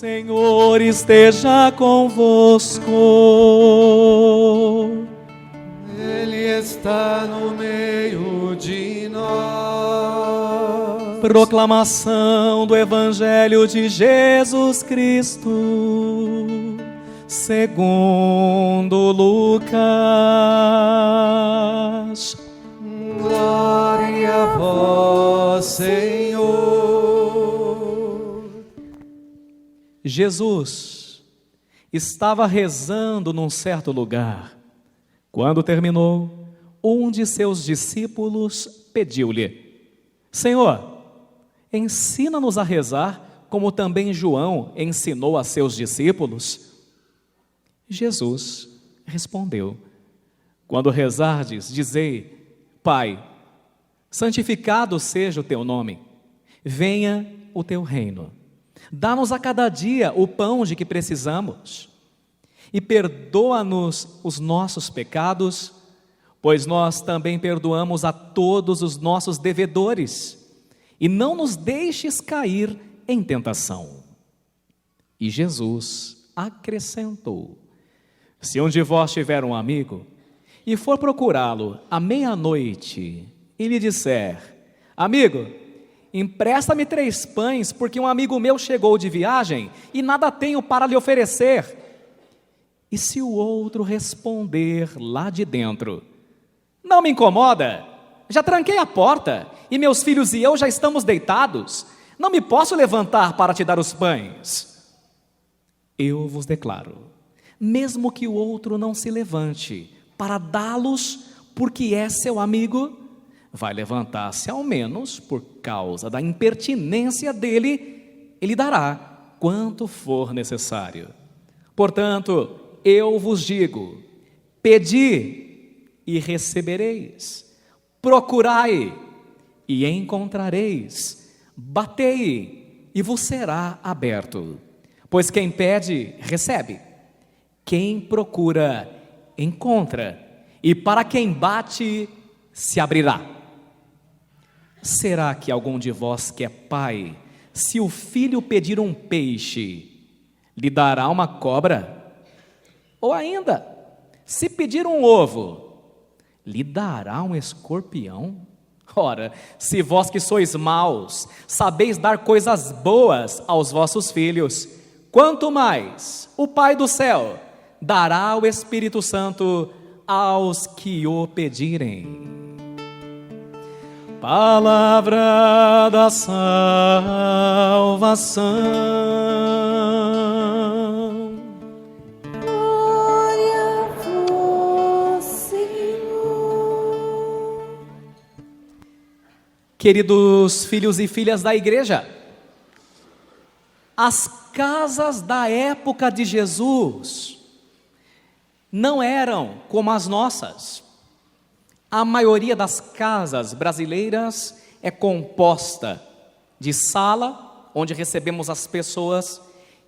Senhor esteja convosco. Ele está no meio de nós. Proclamação do Evangelho de Jesus Cristo, segundo Lucas. Glória a vós, Senhor. Jesus estava rezando num certo lugar. Quando terminou, um de seus discípulos pediu-lhe: Senhor, ensina-nos a rezar, como também João ensinou a seus discípulos. Jesus respondeu: Quando rezardes, dizei: Pai, santificado seja o teu nome, venha o teu reino. Dá-nos a cada dia o pão de que precisamos e perdoa-nos os nossos pecados, pois nós também perdoamos a todos os nossos devedores, e não nos deixes cair em tentação. E Jesus acrescentou: Se um de vós tiver um amigo e for procurá-lo à meia-noite e lhe disser: Amigo, empresta-me 3 pães, porque um amigo meu chegou de viagem e nada tenho para lhe oferecer. E se o outro responder lá de dentro: Não me incomoda, já tranquei a porta e meus filhos e eu já estamos deitados, não me posso levantar para te dar os pães. Eu vos declaro, mesmo que o outro não se levante para dá-los porque é seu amigo, vai levantar-se ao menos por causa da impertinência dele, ele dará quanto for necessário. Portanto, eu vos digo: pedi e recebereis, procurai e encontrareis, batei e vos será aberto. Pois quem pede, recebe, quem procura, encontra, e para quem bate, se abrirá. Será que algum de vós que é pai, se o filho pedir um peixe, lhe dará uma cobra? Ou ainda, se pedir um ovo, lhe dará um escorpião? Ora, se vós que sois maus, sabeis dar coisas boas aos vossos filhos, quanto mais o Pai do céu dará o Espírito Santo aos que o pedirem. Palavra da salvação. Glória a vós, Senhor. Queridos filhos e filhas da igreja, as casas da época de Jesus não eram como as nossas. A maioria das casas brasileiras é composta de sala, onde recebemos as pessoas,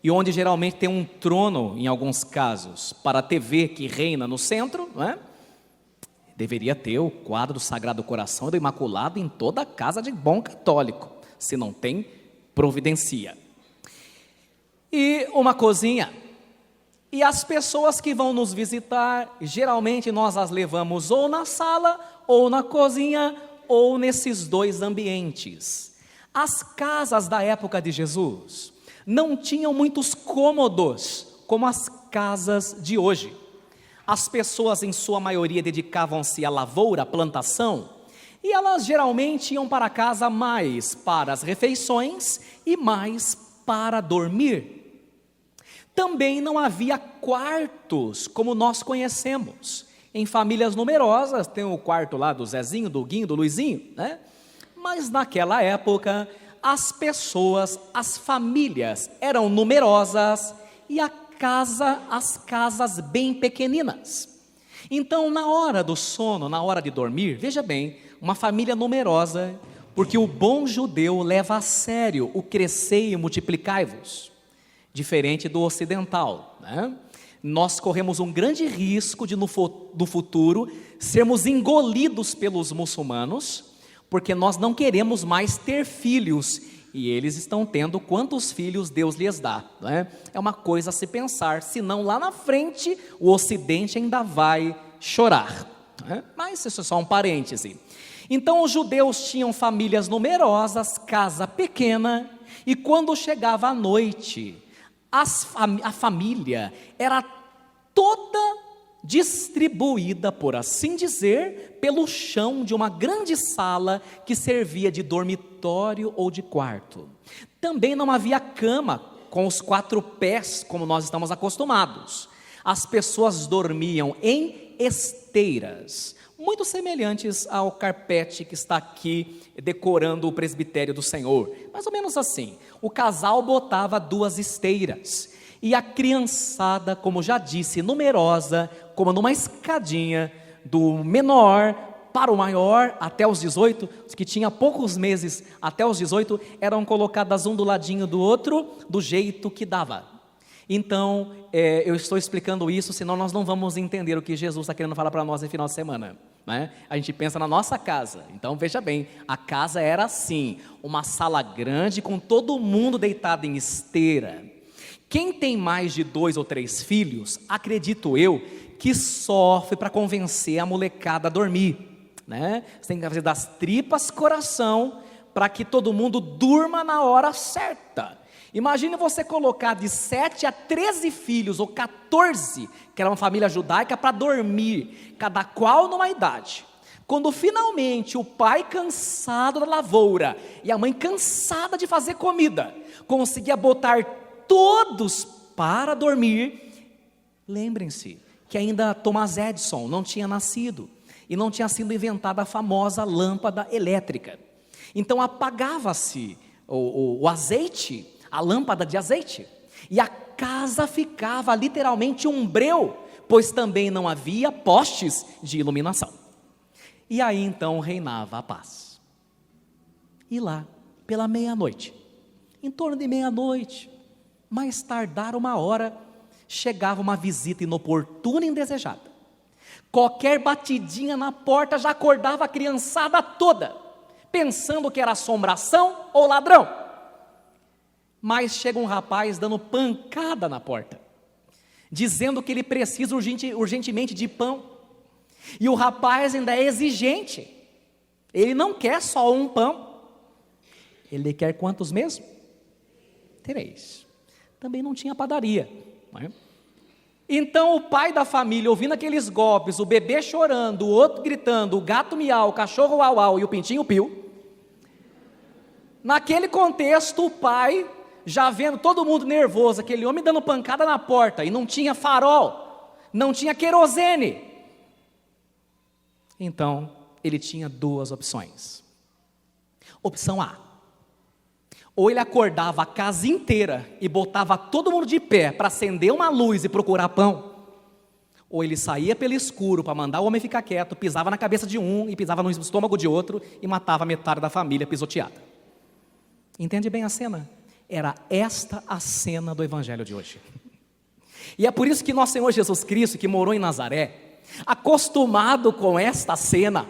e onde geralmente tem um trono, em alguns casos, para a TV que reina no centro, não é? Deveria ter o quadro do Sagrado Coração do Imaculado em toda a casa de bom católico. Se não tem, providencia. E uma cozinha. E as pessoas que vão nos visitar, geralmente nós as levamos ou na sala, ou na cozinha, ou nesses 2 ambientes. As casas da época de Jesus não tinham muitos cômodos, como as casas de hoje. As pessoas, em sua maioria, dedicavam-se à lavoura, à plantação, e elas geralmente iam para casa mais para as refeições e mais para dormir. Também não havia quartos como nós conhecemos. Em famílias numerosas, tem o quarto lá do Zezinho, do Guinho, do Luizinho, né? Mas naquela época, as pessoas, as famílias eram numerosas e as casas bem pequeninas. Então, na hora do sono, na hora de dormir, veja bem, uma família numerosa, porque o bom judeu leva a sério o crescei e multiplicai-vos. Diferente do ocidental, né? Nós corremos um grande risco de no futuro sermos engolidos pelos muçulmanos, porque nós não queremos mais ter filhos E eles estão tendo quantos filhos Deus lhes dá, não é? É uma coisa a se pensar, senão lá na frente o Ocidente ainda vai chorar, não é? Mas isso é só um parêntese. Então os judeus tinham famílias numerosas, casa pequena, e quando chegava a noite, a família era toda distribuída, por assim dizer, pelo chão de uma grande sala que servia de dormitório ou de quarto. Também não havia cama com os 4 pés, como nós estamos acostumados. As pessoas dormiam em esteiras, muito semelhantes ao carpete que está aqui decorando o presbitério do Senhor. Mais ou menos assim. O casal botava 2 esteiras. E a criançada, como já disse, numerosa, como numa escadinha, do menor para o maior, até os 18, os que tinha poucos meses até os 18, eram colocadas um do ladinho do outro, do jeito que dava. Então, eu estou explicando isso, senão nós não vamos entender o que Jesus está querendo falar para nós no final de semana, né? A gente pensa na nossa casa. Então, veja bem, a casa era assim, uma sala grande com todo mundo deitado em esteira. Quem tem mais de 2 ou 3 filhos, acredito eu, que sofre para convencer a molecada a dormir, né? Você tem que fazer das tripas coração para que todo mundo durma na hora certa. Imagine você colocar de 7 a 13 filhos, ou 14, que era uma família judaica, para dormir, cada qual numa idade. Quando finalmente o pai cansado da lavoura e a mãe cansada de fazer comida, conseguia botar todos para dormir, lembrem-se que ainda Thomas Edison não tinha nascido e não tinha sido inventada a famosa lâmpada elétrica. Então apagava-se o azeite, a lâmpada de azeite, e a casa ficava literalmente um breu, pois também não havia postes de iluminação. E aí então reinava a paz. E lá, pela meia-noite, em torno de meia-noite, mais tardar 1 hora, chegava uma visita inoportuna e indesejada. Qualquer batidinha na porta já acordava a criançada toda, pensando que era assombração ou ladrão. Mas chega um rapaz dando pancada na porta, dizendo que ele precisa urgentemente de pão. E o rapaz ainda é exigente, ele não quer só um pão, ele quer quantos mesmo? 3. Também não tinha padaria, não é? Então o pai da família, ouvindo aqueles golpes, o bebê chorando, o outro gritando, o gato miau, o cachorro uau uau e o pintinho piu, naquele contexto o pai, já vendo todo mundo nervoso, aquele homem dando pancada na porta, e não tinha farol, não tinha querosene, então ele tinha 2 opções. Opção A: ou ele acordava a casa inteira e botava todo mundo de pé para acender uma luz e procurar pão, ou ele saía pelo escuro para mandar o homem ficar quieto, pisava na cabeça de um e pisava no estômago de outro e matava metade da família pisoteada. Entende bem a cena? Era esta a cena do evangelho de hoje. E é por isso que nosso Senhor Jesus Cristo, que morou em Nazaré, acostumado com esta cena,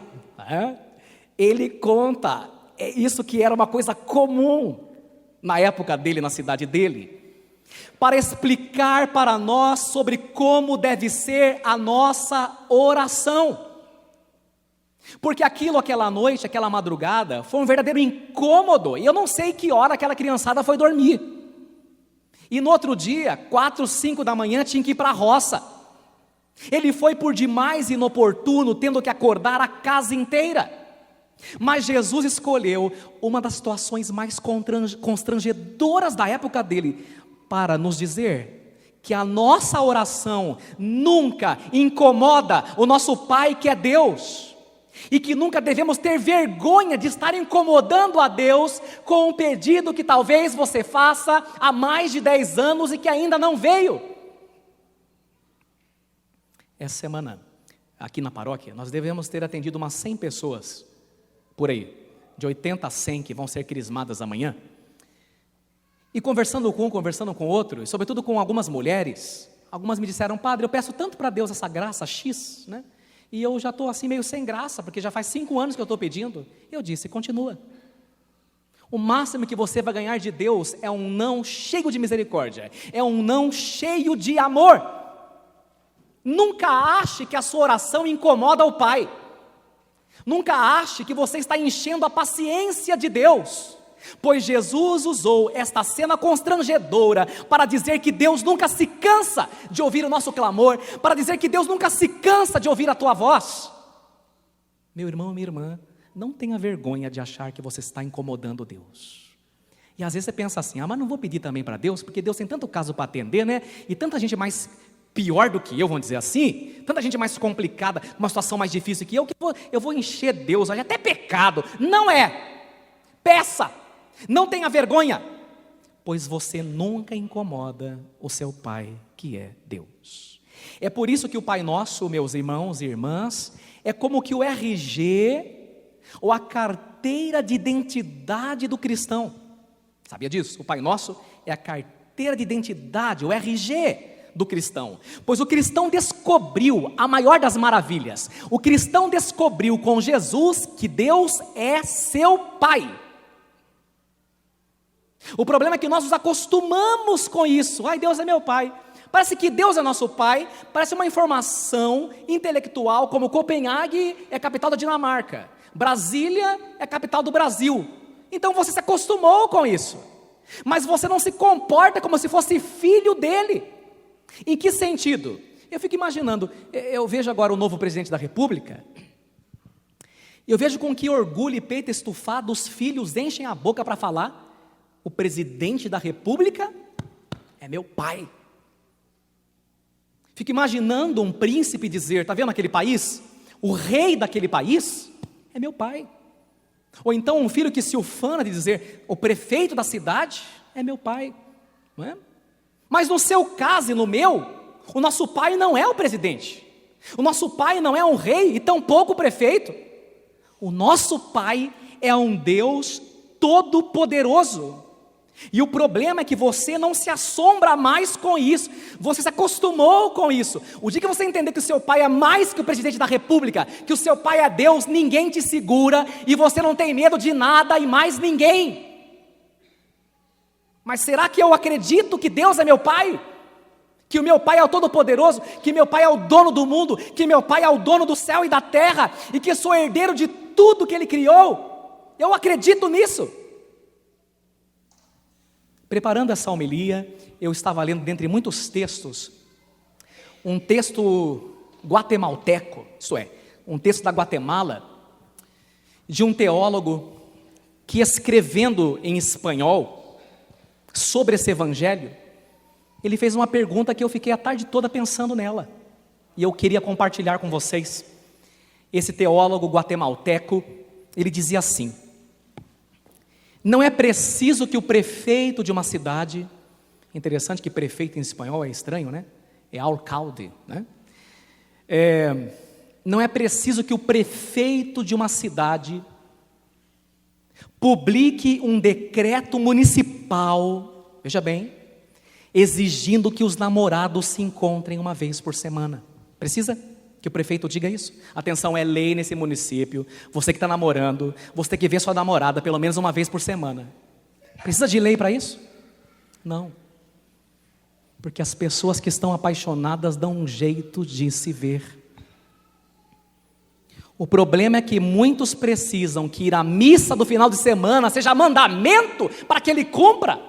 ele conta isso que era uma coisa comum na época dele, na cidade dele, para explicar para nós sobre como deve ser a nossa oração. Porque aquela noite, aquela madrugada, foi um verdadeiro incômodo, e eu não sei que hora aquela criançada foi dormir. E no outro dia, 4, 5 da manhã, tinha que ir para a roça. Ele foi por demais inoportuno, tendo que acordar a casa inteira. Mas Jesus escolheu uma das situações mais constrangedoras da época dele, para nos dizer que a nossa oração nunca incomoda o nosso Pai que é Deus, e que nunca devemos ter vergonha de estar incomodando a Deus com um pedido que talvez você faça há mais de 10 anos e que ainda não veio. Essa semana, aqui na paróquia, nós devemos ter atendido umas 100 pessoas, por aí, de 80 a 100 que vão ser crismadas amanhã. E conversando com um, conversando com outro, e sobretudo com algumas mulheres, algumas me disseram: padre, eu peço tanto para Deus essa graça X, né? E eu já estou assim meio sem graça, porque já faz 5 anos que eu estou pedindo. Eu disse: continua. O máximo que você vai ganhar de Deus é um não cheio de misericórdia, é um não cheio de amor. Nunca ache que a sua oração incomoda o Pai. Nunca ache que você está enchendo a paciência de Deus, pois Jesus usou esta cena constrangedora para dizer que Deus nunca se cansa de ouvir o nosso clamor, para dizer que Deus nunca se cansa de ouvir a tua voz. Meu irmão, minha irmã, não tenha vergonha de achar que você está incomodando Deus. E às vezes você pensa assim, mas não vou pedir também para Deus, porque Deus tem tanto caso para atender, né? E tanta gente mais pior do que eu, vamos dizer assim, tanta gente mais complicada, uma situação mais difícil que eu vou encher Deus, olha, até pecado. Não é. Peça, não tenha vergonha, pois você nunca incomoda o seu Pai, que é Deus. É por isso que o Pai Nosso, meus irmãos e irmãs, é como que o RG, ou a carteira de identidade do cristão. Sabia disso? O Pai Nosso é a carteira de identidade, o RG do cristão. Pois o cristão descobriu a maior das maravilhas. O cristão descobriu com Jesus que Deus é seu Pai. O problema é que nós nos acostumamos com isso. Ai, Deus é meu Pai. Parece que Deus é nosso Pai. Parece uma informação intelectual, como Copenhague é a capital da Dinamarca, Brasília é a capital do Brasil. Então você se acostumou com isso, mas você não se comporta como se fosse filho dele. Em que sentido? Eu fico imaginando, eu vejo agora o novo presidente da República, eu vejo com que orgulho e peito estufado os filhos enchem a boca para falar: o presidente da República é meu pai. Fico imaginando um príncipe dizer: está vendo aquele país? O rei daquele país é meu pai. Ou então um filho que se ufana de dizer: o prefeito da cidade é meu pai, não é? Mas no seu caso e no meu, o nosso pai não é o presidente, o nosso pai não é um rei e tampouco o prefeito. O nosso pai é um Deus todo-poderoso. E o problema é que você não se assombra mais com isso, você se acostumou com isso. O dia que você entender que o seu pai é mais que o presidente da República, que o seu pai é Deus, ninguém te segura e você não tem medo de nada e mais ninguém. Mas será que eu acredito que Deus é meu pai? Que o meu pai é o todo-poderoso, que meu pai é o dono do mundo, que meu pai é o dono do céu e da terra e que sou herdeiro de tudo que ele criou? Eu acredito nisso. Preparando essa homilia, eu estava lendo, dentre muitos textos, um texto guatemalteco, isto é, um texto da Guatemala, de um teólogo que, escrevendo em espanhol sobre esse evangelho, ele fez uma pergunta que eu fiquei a tarde toda pensando nela, e eu queria compartilhar com vocês. Esse teólogo guatemalteco, ele dizia assim: não é preciso que o prefeito de uma cidade, interessante que prefeito em espanhol é estranho, né? É alcalde, né? Não é preciso que o prefeito de uma cidade publique um decreto municipal, veja bem, exigindo que os namorados se encontrem uma vez por semana. Precisa que o prefeito diga isso? Atenção, é lei nesse município. Você que está namorando, você tem que ver sua namorada pelo menos uma vez por semana. Precisa de lei para isso? Não. Porque as pessoas que estão apaixonadas dão um jeito de se ver. O problema é que muitos precisam que ir à missa do final de semana seja mandamento para que ele cumpra.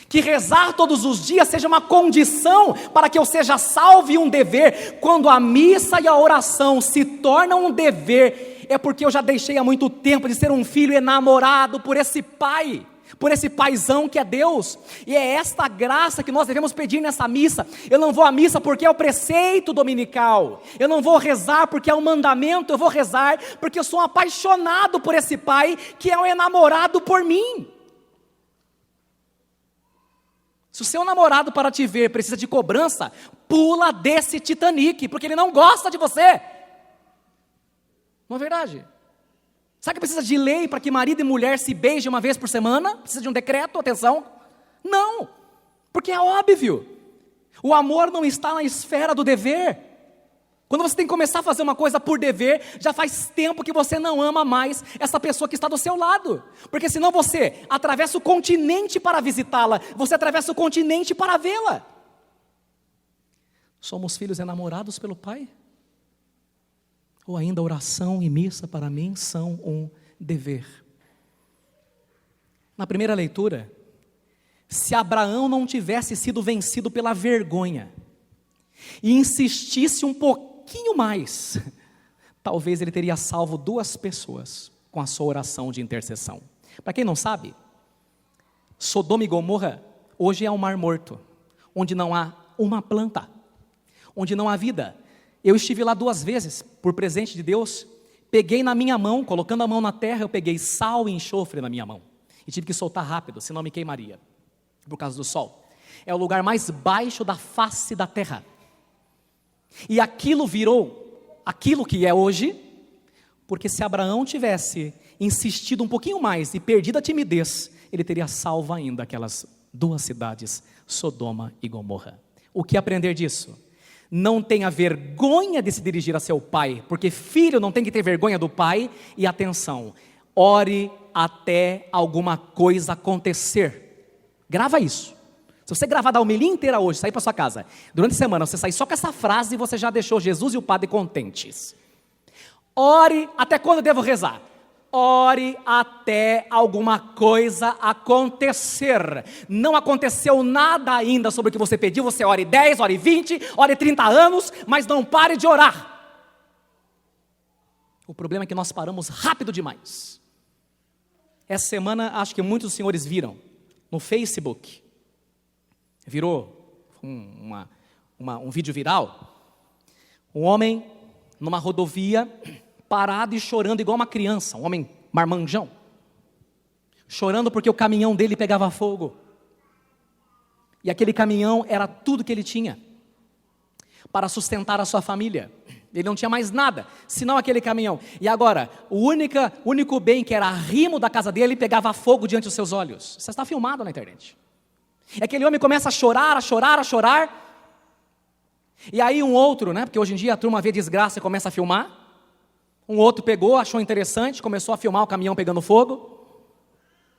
Que rezar todos os dias seja uma condição para que eu seja salvo e um dever. Quando a missa e a oração se tornam um dever, é porque eu já deixei há muito tempo de ser um filho enamorado por esse pai, por esse paizão que é Deus. E é esta graça que nós devemos pedir nessa missa. Eu não vou à missa porque é o preceito dominical, eu não vou rezar porque é um mandamento, eu vou rezar porque eu sou apaixonado por esse pai que é um enamorado por mim. Se o seu namorado para te ver precisa de cobrança, pula desse Titanic, porque ele não gosta de você. Não é verdade? Sabe que precisa de lei para que marido e mulher se beijem uma vez por semana? Precisa de um decreto, atenção? Não, porque é óbvio. O amor não está na esfera do dever. Quando você tem que começar a fazer uma coisa por dever, já faz tempo que você não ama mais essa pessoa que está do seu lado. Porque senão você atravessa o continente para visitá-la, você atravessa o continente para vê-la. Somos filhos enamorados pelo Pai? Ou ainda oração e missa para mim são um dever? Na primeira leitura, se Abraão não tivesse sido vencido pela vergonha e insistisse um pouquinho mais, talvez ele teria salvo 2 pessoas com a sua oração de intercessão. Para quem não sabe, Sodoma e Gomorra hoje é um mar morto, onde não há uma planta, onde não há vida. Eu estive lá 2 vezes, por presente de Deus, peguei na minha mão, colocando a mão na terra, eu peguei sal e enxofre na minha mão, e tive que soltar rápido, senão me queimaria, por causa do sol. É o lugar mais baixo da face da terra, e aquilo virou aquilo que é hoje, porque se Abraão tivesse insistido um pouquinho mais e perdido a timidez, ele teria salvo ainda aquelas 2 cidades, Sodoma e Gomorra. O que aprender disso? Não tenha vergonha de se dirigir a seu pai, porque filho não tem que ter vergonha do pai. E atenção, ore até alguma coisa acontecer. Grava isso. Se você gravar da homilia inteira hoje, sair para sua casa, durante a semana você sair só com essa frase, você já deixou Jesus e o Padre contentes. Ore até quando eu devo rezar? Ore até alguma coisa acontecer. Não aconteceu nada ainda sobre o que você pediu, você ore 10, ore 20, ore 30 anos, mas não pare de orar. O problema é que nós paramos rápido demais. Essa semana, acho que muitos dos senhores viram, no Facebook, virou um vídeo viral, um homem numa rodovia, parado e chorando igual uma criança, um homem marmanjão, chorando porque o caminhão dele pegava fogo, e aquele caminhão era tudo que ele tinha, para sustentar a sua família. Ele não tinha mais nada, senão aquele caminhão, e agora, o único bem que era arrimo da casa dele, pegava fogo diante dos seus olhos. Isso está filmado na internet. E aquele homem começa a chorar, e aí um outro, porque hoje em dia a turma vê desgraça e começa a filmar. Um outro pegou, achou interessante, começou a filmar o caminhão pegando fogo.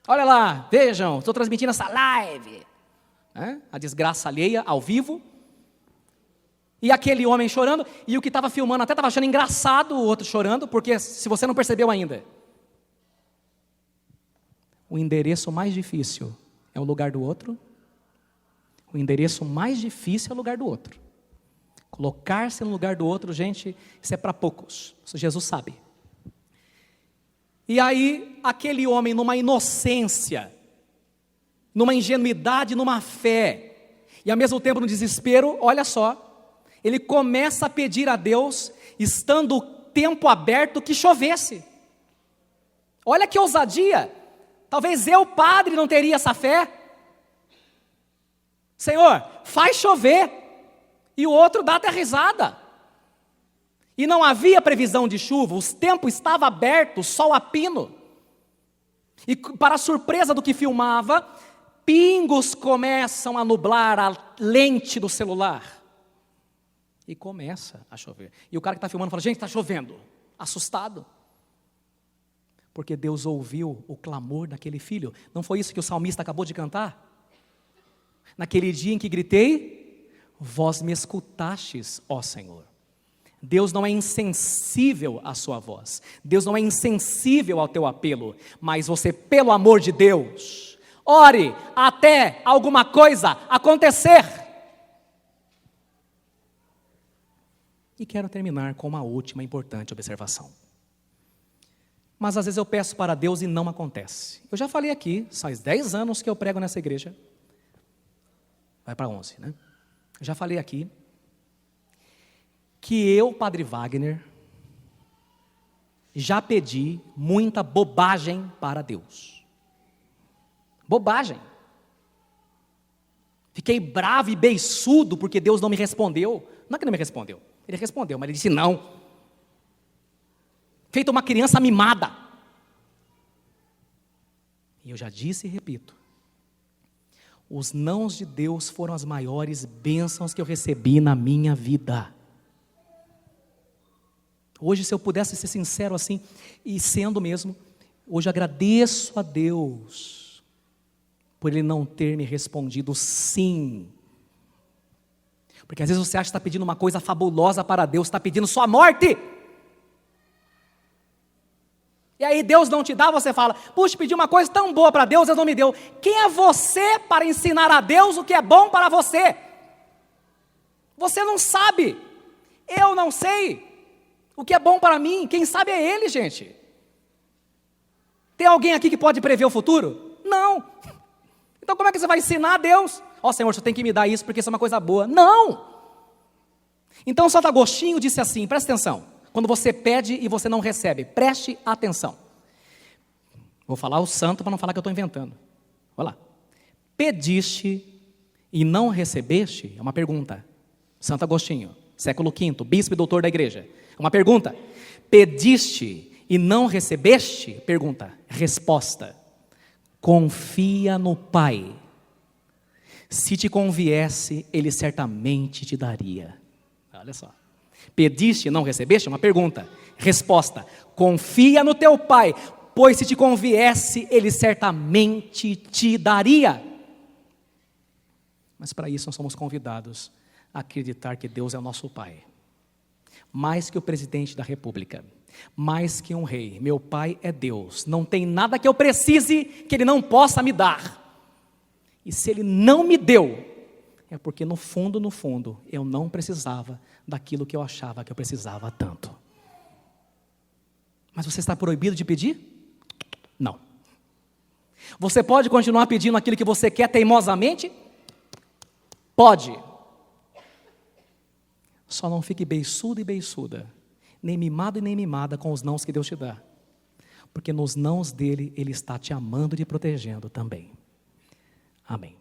Olha lá, vejam, estou transmitindo essa live. A desgraça alheia, ao vivo. E aquele homem chorando, e o que estava filmando até estava achando engraçado o outro chorando, porque se você não percebeu ainda, o endereço mais difícil é o lugar do outro. O endereço mais difícil é o lugar do outro. Colocar-se no lugar do outro, gente, isso é para poucos. Isso Jesus sabe. E aí, aquele homem numa inocência, numa ingenuidade, numa fé, e ao mesmo tempo no desespero, olha só, ele começa a pedir a Deus, estando o tempo aberto, que chovesse. Olha que ousadia. Talvez eu, padre, não teria essa fé. Senhor, faz chover. E o outro dá até risada. E não havia previsão de chuva, o tempo estava aberto, sol a pino. E para surpresa do que filmava, pingos começam a nublar a lente do celular. E começa a chover. E o cara que está filmando fala, gente, está chovendo. Assustado. Porque Deus ouviu o clamor daquele filho. Não foi isso que o salmista acabou de cantar? Naquele dia em que gritei, vós me escutastes, ó Senhor. Deus não é insensível à sua voz. Deus não é insensível ao teu apelo. Mas você, pelo amor de Deus, ore até alguma coisa acontecer. E quero terminar com uma última importante observação. Mas às vezes eu peço para Deus e não acontece. Eu já falei aqui, faz 10 anos que eu prego nessa igreja. Vai para 11, né? Eu já falei aqui que eu, Padre Wagner, já pedi muita bobagem para Deus. Bobagem. Fiquei bravo e beiçudo porque Deus não me respondeu. Não é que não me respondeu, Ele respondeu, mas Ele disse não. Feito uma criança mimada. E eu já disse e repito, os nãos de Deus foram as maiores bênçãos que eu recebi na minha vida. Hoje, se eu pudesse ser sincero assim, e sendo mesmo, hoje agradeço a Deus por Ele não ter me respondido sim. Porque às vezes você acha que está pedindo uma coisa fabulosa para Deus, está pedindo sua morte. E aí Deus não te dá, você fala, puxa, pedi uma coisa tão boa para Deus, Deus não me deu. Quem é você para ensinar a Deus o que é bom para você? Você não sabe, eu não sei o que é bom para mim, quem sabe é Ele, gente. Tem alguém aqui que pode prever o futuro? Não. Então como é que você vai ensinar a Deus? Ó Senhor, você tem que me dar isso porque isso é uma coisa boa. Não. Então Santo Agostinho disse assim, presta atenção, quando você pede e você não recebe, preste atenção. Vou falar o santo para não falar que eu estou inventando. Olha lá. Pediste e não recebeste? É uma pergunta. Santo Agostinho, século V, bispo e doutor da igreja. É uma pergunta. Pediste e não recebeste? Pergunta. Resposta. Confia no Pai. Se te conviesse, Ele certamente te daria. Olha só. Pediste e não recebeste? Uma pergunta. Resposta. Confia no teu Pai, pois se te conviesse, Ele certamente te daria. Mas para isso nós somos convidados a acreditar que Deus é o nosso Pai. Mais que o presidente da República, mais que um rei, meu Pai é Deus. Não tem nada que eu precise que Ele não possa me dar. E se Ele não me deu, é porque no fundo, eu não precisava daquilo que eu achava que eu precisava tanto. Mas você está proibido de pedir? Não. Você pode continuar pedindo aquilo que você quer teimosamente? Pode. Só não fique beiçudo e beiçuda, nem mimado e nem mimada com os nãos que Deus te dá. Porque nos nãos dele, Ele está te amando e te protegendo também. Amém.